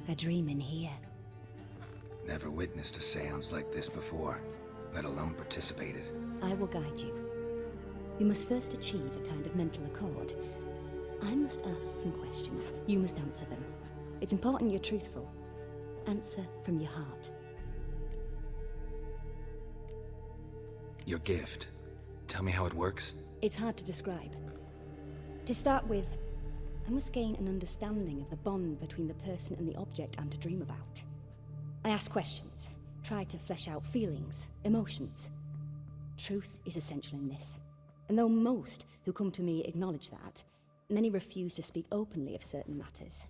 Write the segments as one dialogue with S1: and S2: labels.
S1: A dream in here.
S2: Never witnessed a seance like this before, let alone participated.
S1: I will guide you. You must first achieve a kind of mental accord. I must ask some questions. You must answer them. It's important you're truthful. Answer from your heart.
S2: Your gift. Tell me how it works.
S1: It's hard to describe. To start with, I must gain an understanding of the bond between the person and the object I'm to dream about. I ask questions, try to flesh out feelings, emotions. Truth is essential in this. And though most who come to me acknowledge that, many refuse to speak openly of certain matters.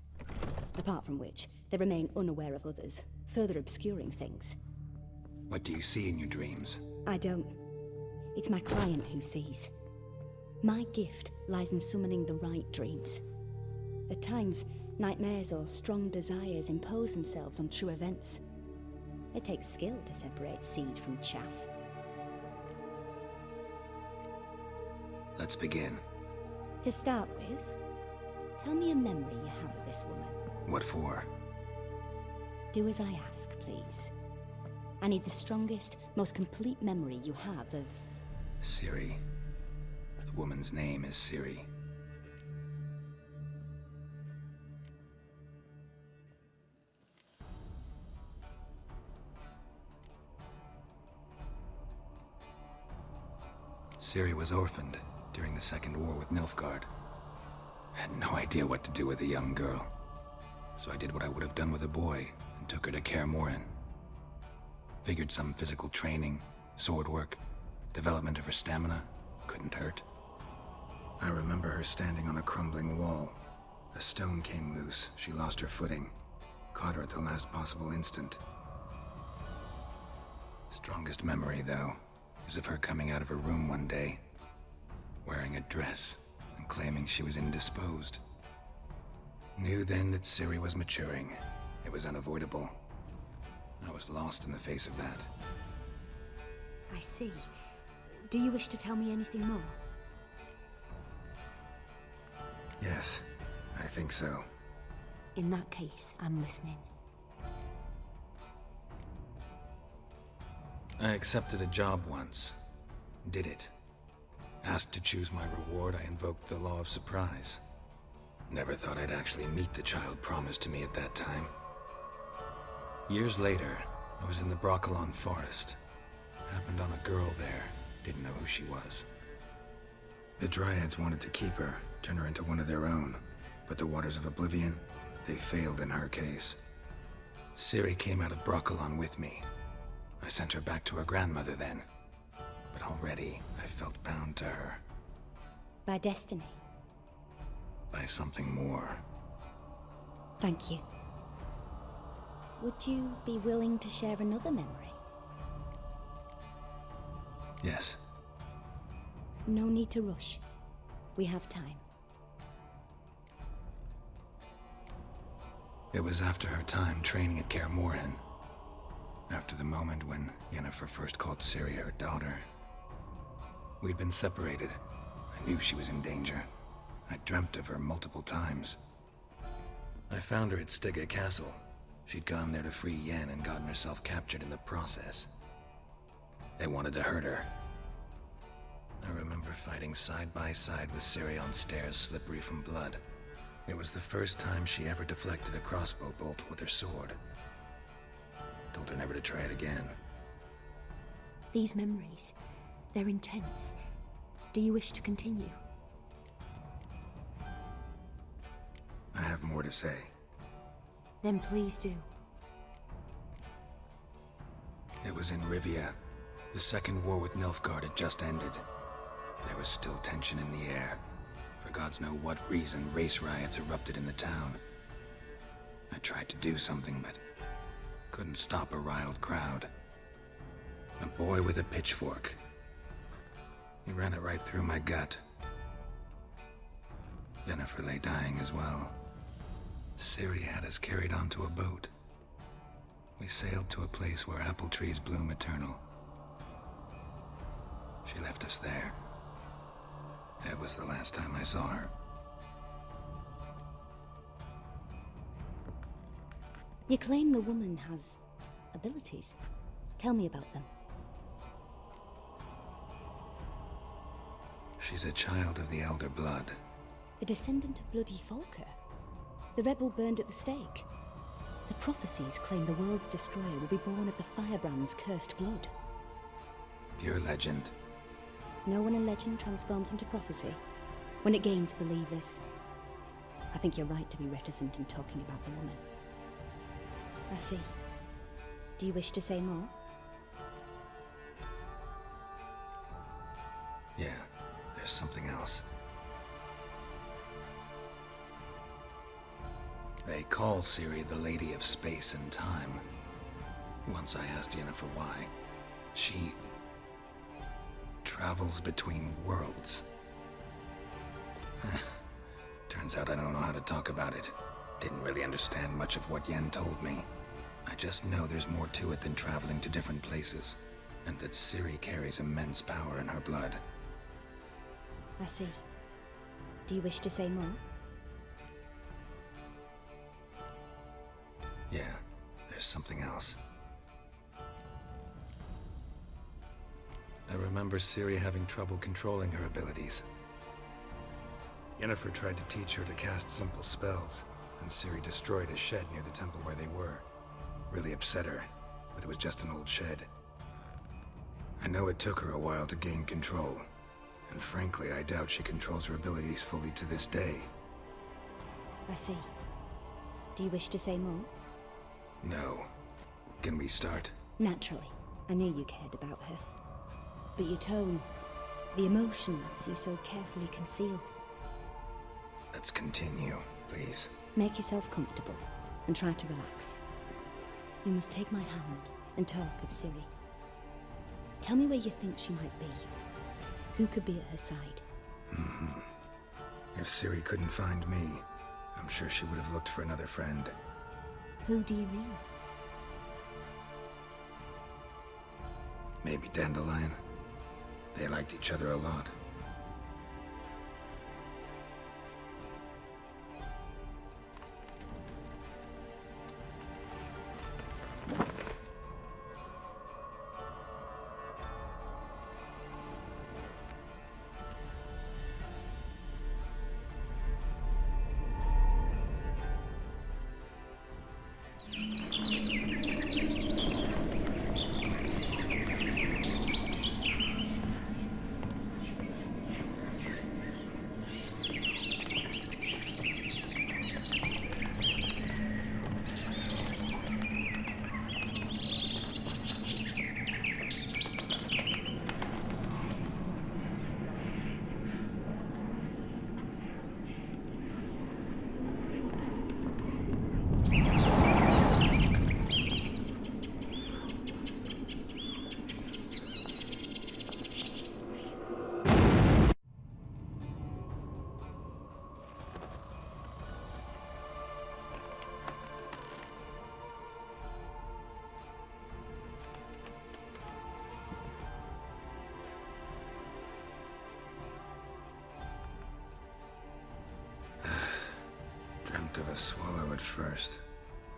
S1: Apart from which, they remain unaware of others, further obscuring things.
S2: What do you see in your dreams?
S1: I don't. It's my client who sees. My gift lies in summoning the right dreams. At times, nightmares or strong desires impose themselves on true events. It takes skill to separate seed from chaff.
S2: Let's begin.
S1: To start with, tell me a memory you have of this woman.
S2: What for?
S1: Do as I ask, please. I need the strongest, most complete memory you have of...
S2: Ciri. The woman's name is Ciri. Ciri was orphaned during the Second War with Nilfgaard. Had no idea what to do with a young girl. So I did what I would have done with a boy and took her to Kaer Morhen. Figured some physical training, sword work, development of her stamina couldn't hurt. I remember her standing on a crumbling wall. A stone came loose, she lost her footing. Caught her at the last possible instant. Strongest memory, though, is of her coming out of her room one day, wearing a dress and claiming she was indisposed. Knew then that Ciri was maturing. It was unavoidable. I was lost in the face of that.
S1: I see. Do you wish to tell me anything more?
S2: Yes, I think so.
S1: In that case, I'm listening.
S2: I accepted a job once. Did it. Asked to choose my reward, I invoked the law of surprise. Never thought I'd actually meet the child promised to me at that time. Years later, I was in the Broccolon forest. Happened on a girl there. Didn't know who she was. The Dryads wanted to keep her, turn her into one of their own. But the Waters of Oblivion, they failed in her case. Ciri came out of Broccolon with me. I sent her back to her grandmother then. But already, I felt bound to her.
S1: By destiny?
S2: By something more.
S1: Thank you. Would you be willing to share another memory?
S2: Yes.
S1: No need to rush. We have time.
S2: It was after her time training at Kaer Morhen. After the moment when Yennefer first called Ciri her daughter. We'd been separated. I knew she was in danger. I dreamt of her multiple times. I found her at Stygga Castle. She'd gone there to free Yen and gotten herself captured in the process. They wanted to hurt her. I remember fighting side by side with Ciri on stairs slippery from blood. It was the first time she ever deflected a crossbow bolt with her sword. Told her never to try it again.
S1: These memories, they're intense. Do you wish to continue?
S2: I have more to say.
S1: Then please do.
S2: It was in Rivia. The Second War with Nilfgaard had just ended. There was still tension in the air. For gods know what reason, race riots erupted in the town. I tried to do something, but couldn't stop a riled crowd. A boy with a pitchfork. He ran it right through my gut. Yennefer lay dying as well. Ciri had us carried onto a boat. We sailed to a place where apple trees bloom eternal. She left us there. That was the last time I saw her.
S1: You claim the woman has abilities. Tell me about them.
S2: She's a child of the Elder Blood.
S1: A descendant of bloody Volker. The rebel burned at the stake. The prophecies claim the world's destroyer will be born of the firebrand's cursed blood.
S2: Pure legend.
S1: No one in legend transforms into prophecy when it gains believers. I think you're right to be reticent in talking about the woman. I see. Do you wish to say more?
S2: Yeah, there's something else. They call Ciri the Lady of Space and Time. Once I asked Yennefer why. She travels between worlds. Turns out I don't know how to talk about it. Didn't really understand much of what Yen told me. I just know there's more to it than traveling to different places, and that Ciri carries immense power in her blood.
S1: I see. Do you wish to say more?
S2: Yeah, there's something else. I remember Ciri having trouble controlling her abilities. Yennefer tried to teach her to cast simple spells, and Ciri destroyed a shed near the temple where they were. Really upset her, but it was just an old shed. I know it took her a while to gain control, and frankly, I doubt she controls her abilities fully to this day.
S1: I see. Do you wish to say more?
S2: No. Can we start?
S1: Naturally. I knew you cared about her. But your tone, the emotions you so carefully conceal.
S2: Let's continue, please.
S1: Make yourself comfortable and try to relax. You must take my hand and talk of Ciri. Tell me where you think she might be. Who could be at her side?
S2: If Ciri couldn't find me, I'm sure she would have looked for another friend.
S1: Who do you mean?
S2: Maybe Dandelion. They liked each other a lot. Dreamt of a swallow at first.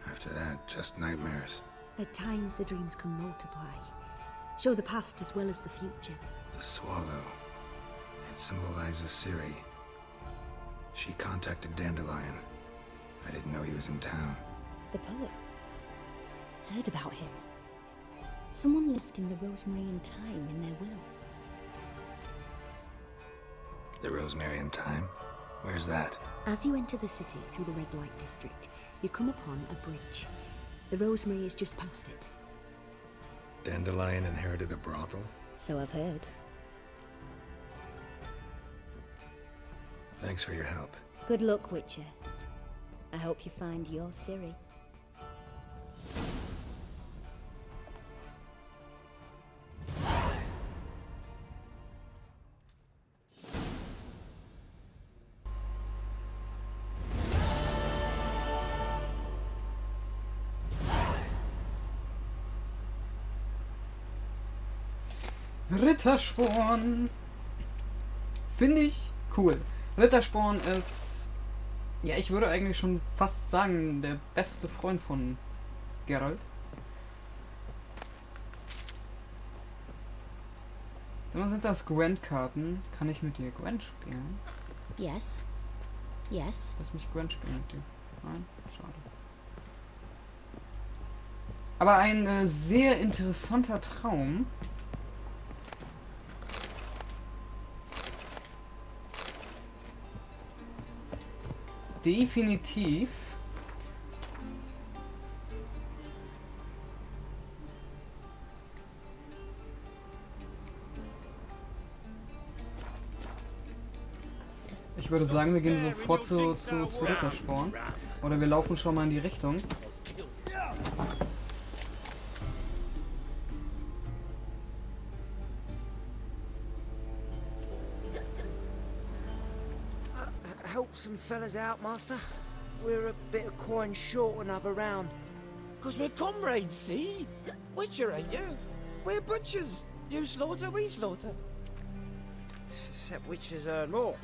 S2: After that, just nightmares.
S1: At times the dreams can multiply. Show the past as well as the future.
S2: The swallow. It symbolizes Ciri. She contacted Dandelion. I didn't know he was in town.
S1: The poet. Heard about him. Someone left him the rosemary and thyme in their will.
S2: The Rosemary and Thyme? Where's that?
S1: As you enter the city through the red light district, you come upon a bridge. The rosemary is just past it.
S2: Dandelion inherited a brothel?
S1: So I've heard.
S2: Thanks for your help.
S1: Good luck, Witcher. I hope you find your Ciri.
S3: Rittersporn. Finde ich cool. Rittersporn ist, ja, ich würde eigentlich schon fast sagen, der beste Freund von Geralt. Dann sind das Gwent-Karten. Kann ich mit dir Gwent spielen?
S1: Yes. Yes.
S3: Lass mich Gwent spielen mit dir. Nein? Schade. Aber ein sehr interessanter Traum. Definitiv. Ich würde sagen, wir gehen sofort zu Rittersporn. Oder wir laufen schon mal in die Richtung.
S4: Help some fellas out, Master. We're a bit of coin short another round.
S5: 'Cause we're comrades, see? Witcher, ain't you? We're butchers. You slaughter, we slaughter.
S4: Except witches earn more.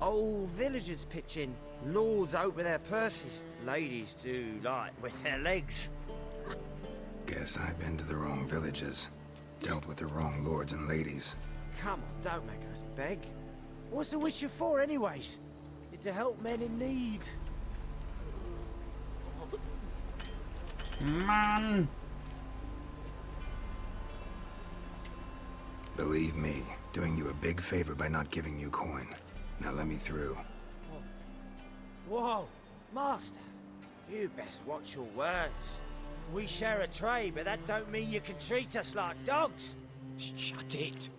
S4: Old villagers pitch in. Lords open their purses. Ladies do like with their legs.
S2: Guess I've been to the wrong villages. Dealt with the wrong lords and ladies.
S4: Come on, don't make us beg. What's the witcher for, anyways? It's to help men in need.
S3: Mann!
S2: Believe me, doing you a big favor by not giving you coin. Now let me through.
S4: Whoa, Master. You best watch your words. We share a trade, but that don't mean you can treat us like dogs.
S5: Shut it.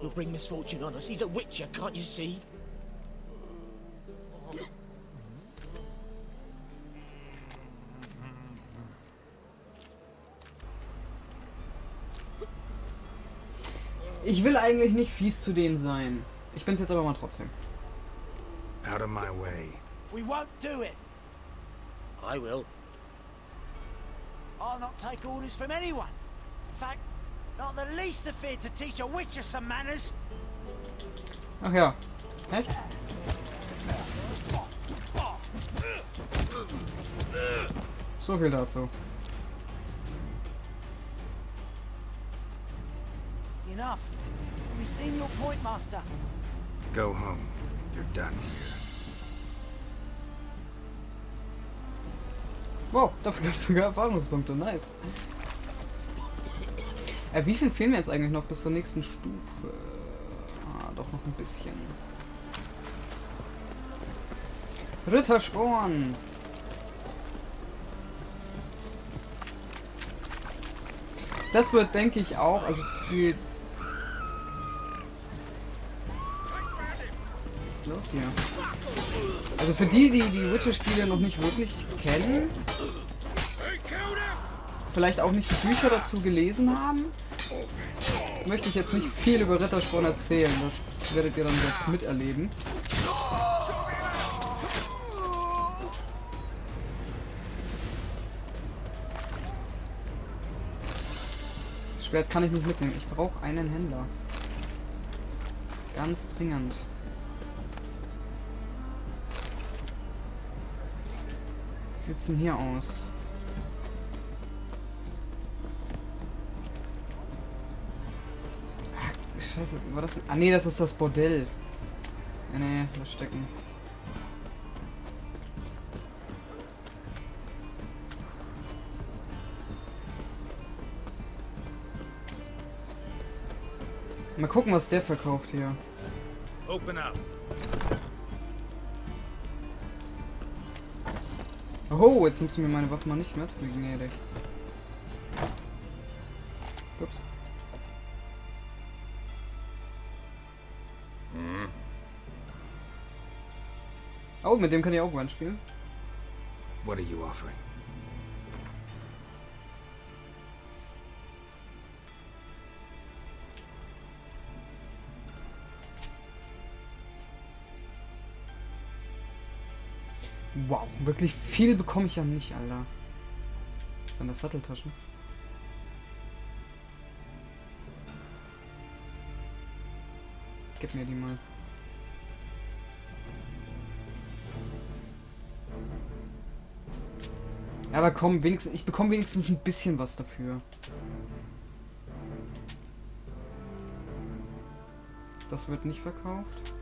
S5: He'll bring misfortune on us. He's a witcher, can't you see?
S3: Ich will eigentlich nicht fies zu denen sein. Ich bin's jetzt aber mal trotzdem.
S2: Out of my way.
S4: We won't do it.
S5: I will.
S4: I'll not take orders from anyone. In fact, not the least afraid to teach a witcher some manners.
S3: Ach ja. Echt? So viel dazu.
S4: Enough. We've seen your point, Master.
S2: Go home. You're done here.
S3: Wow, dafür gibt es sogar Erfahrungspunkte. Nice. Wie viel fehlen mir jetzt eigentlich noch bis zur nächsten Stufe? Ah, doch noch ein bisschen. Rittersporn. Das wird, denke ich, auch, also für... Was ist los hier? Also für die Witcher-Spiele noch nicht wirklich kennen, vielleicht auch nicht die Bücher dazu gelesen haben, möchte ich jetzt nicht viel über Rittersporn erzählen. Das werdet ihr dann selbst miterleben. Das Schwert kann ich nicht mitnehmen. Ich brauche einen Händler. Ganz dringend. Wie sieht's denn hier aus? Ach, Scheiße, war das... Ah nee, das ist das Bordell. Nee, lass stecken. Mal gucken, was der verkauft hier.
S6: Open up.
S3: Oh, jetzt nimmst du mir meine Waffe mal nicht mit. Wie gnädig. Ups. Oh, mit dem kann ich auch Gwent spielen.
S2: What are you offering?
S3: Wow, wirklich viel bekomme ich ja nicht, Alter. Sind das Satteltaschen? Gib mir die mal. Aber komm, wenigstens, ich bekomme wenigstens ein bisschen was dafür. Das wird nicht verkauft.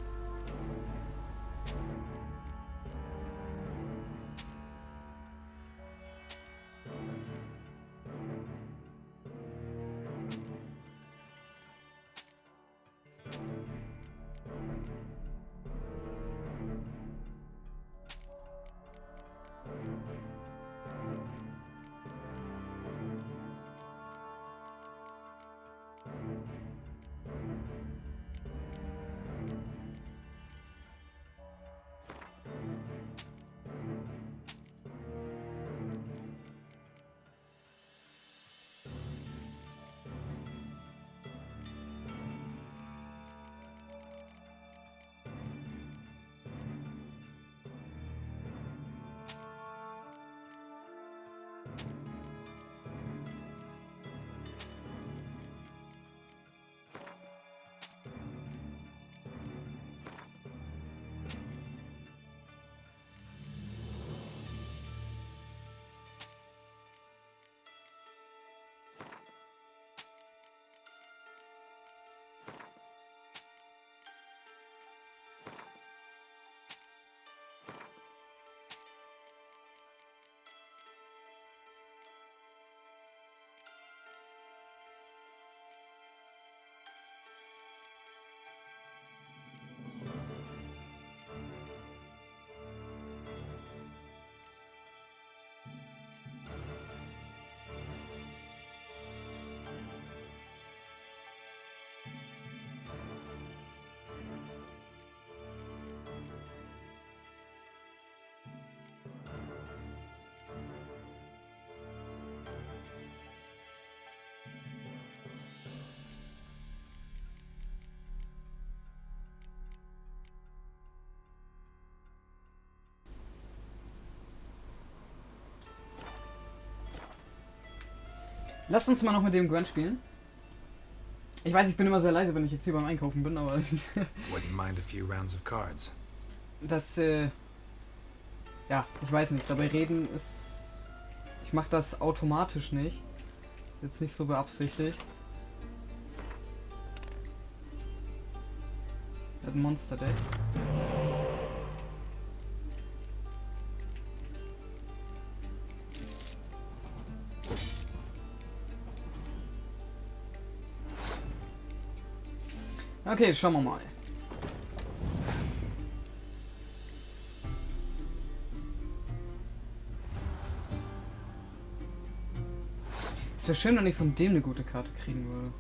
S3: Lasst uns mal noch mit dem Grunt spielen. Ich weiß, ich bin immer sehr leise, wenn ich jetzt hier beim Einkaufen bin, aber
S2: Wouldn't mind a few rounds of cards.
S3: das, ja, ich weiß nicht. Dabei reden ist... Ich mache das automatisch nicht. Jetzt nicht so beabsichtigt. Er hat ein Monster-Deck. Okay, schauen wir mal. Es wäre schön, wenn ich von dem eine gute Karte kriegen würde.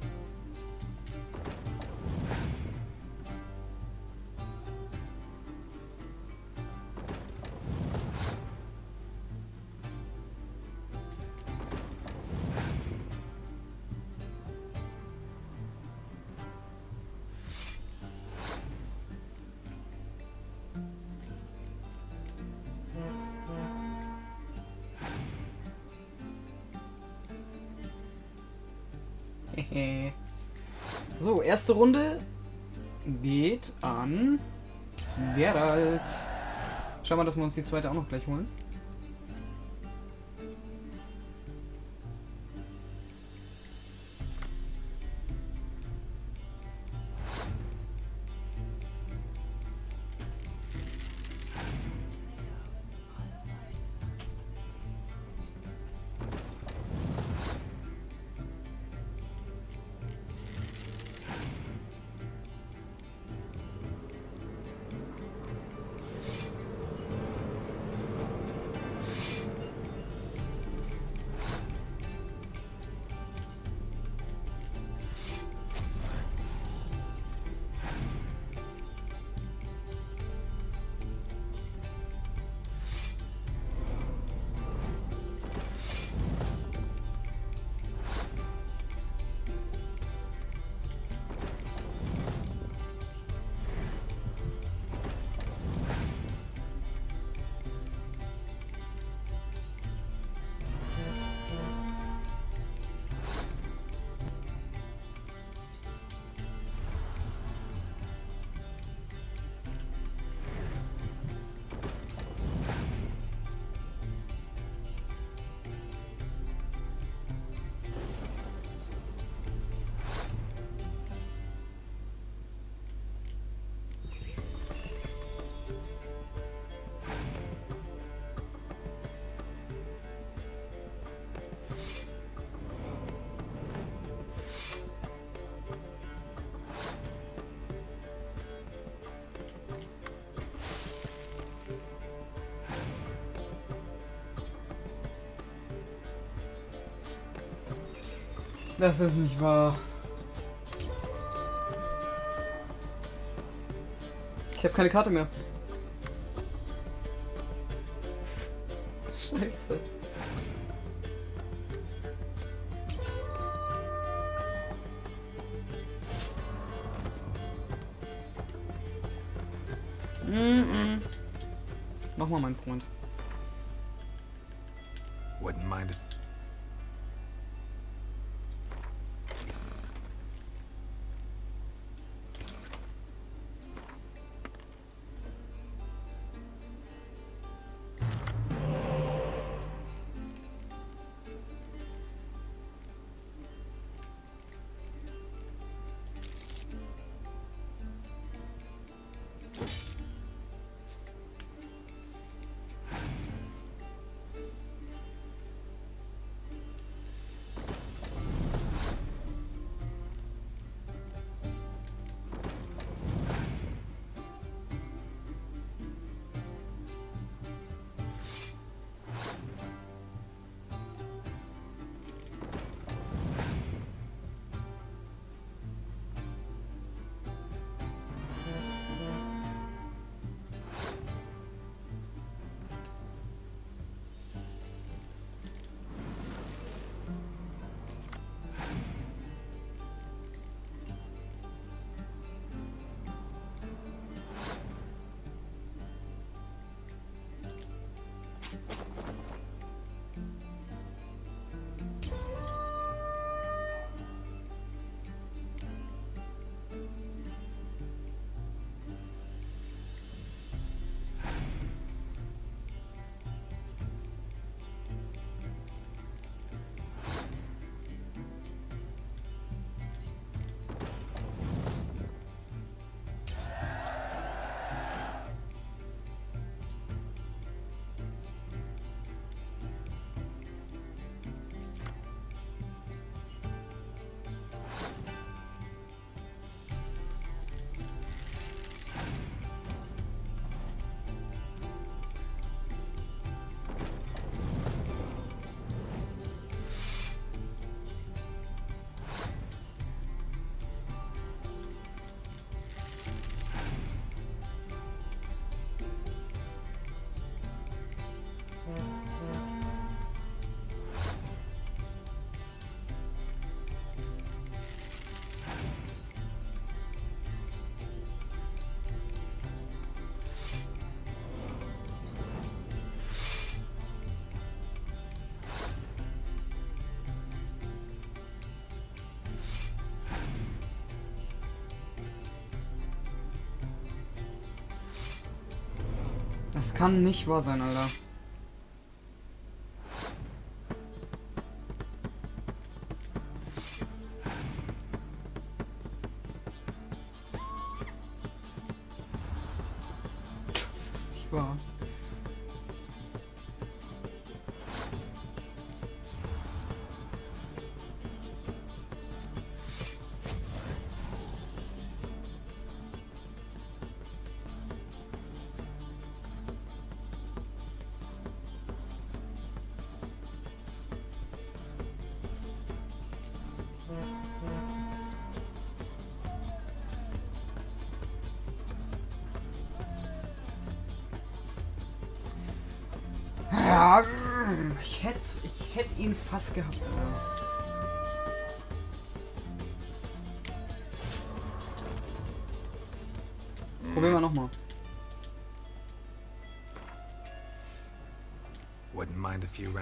S3: So, erste Runde geht an Geralt. Schauen wir, dass wir uns die zweite auch noch gleich holen. Das ist nicht wahr. Ich habe keine Karte mehr. Scheiße. Nochmal, mein Freund.
S2: Wouldn't mind if...
S3: Das kann nicht wahr sein, Alter. Das ist nicht wahr. Ja, ich hätte ihn fast gehabt. Probieren wir nochmal.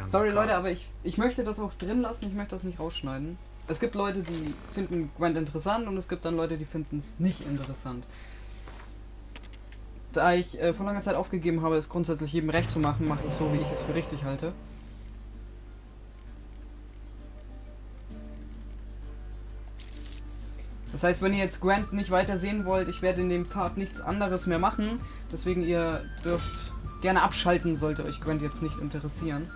S3: Sorry Leute, aber ich möchte das auch drin lassen, ich möchte das nicht rausschneiden. Es gibt Leute, die finden Gwent interessant und es gibt dann Leute, die finden es nicht interessant. Da ich vor langer Zeit aufgegeben habe, es grundsätzlich jedem recht zu machen, mache ich so, wie ich es für richtig halte. Das heißt, wenn ihr jetzt Gwent nicht weiter sehen wollt, ich werde in dem Part nichts anderes mehr machen. Deswegen ihr dürft gerne abschalten, sollte euch Gwent jetzt nicht interessieren.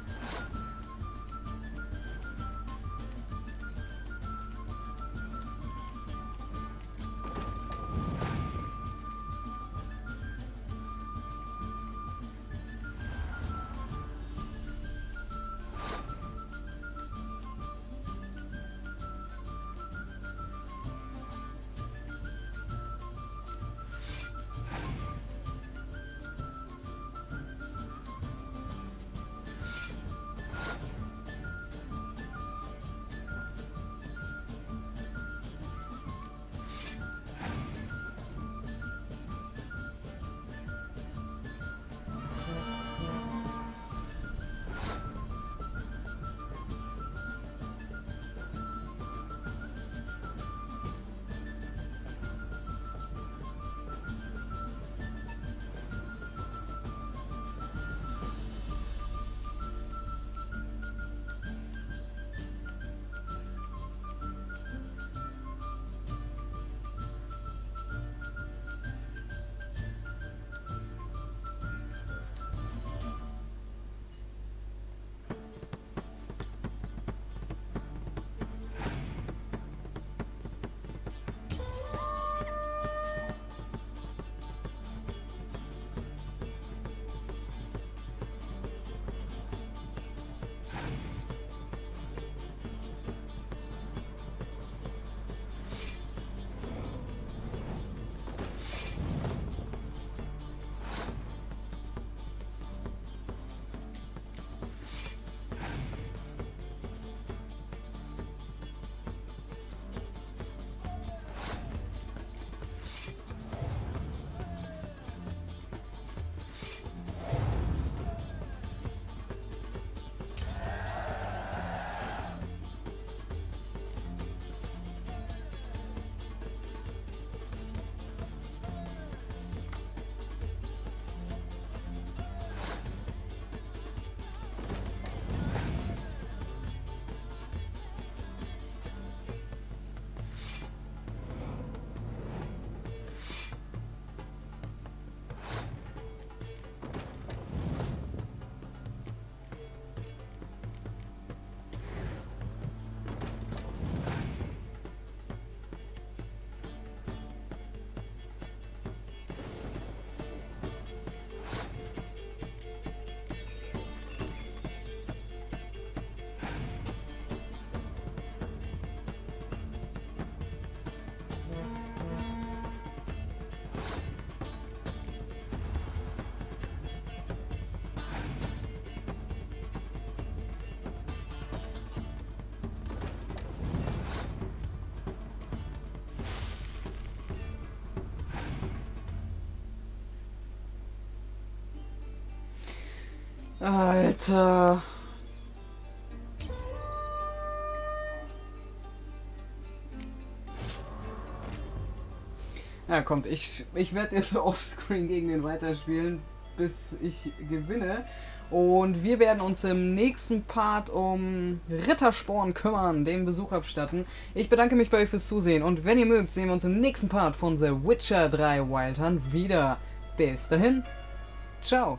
S3: Alter. Ja, kommt, ich werde jetzt so offscreen gegen den weiterspielen, bis ich gewinne. Und wir werden uns im nächsten Part um Rittersporn kümmern, den Besuch abstatten. Ich bedanke mich bei euch fürs Zusehen und wenn ihr mögt, sehen wir uns im nächsten Part von The Witcher 3 Wild Hunt wieder. Bis dahin, ciao.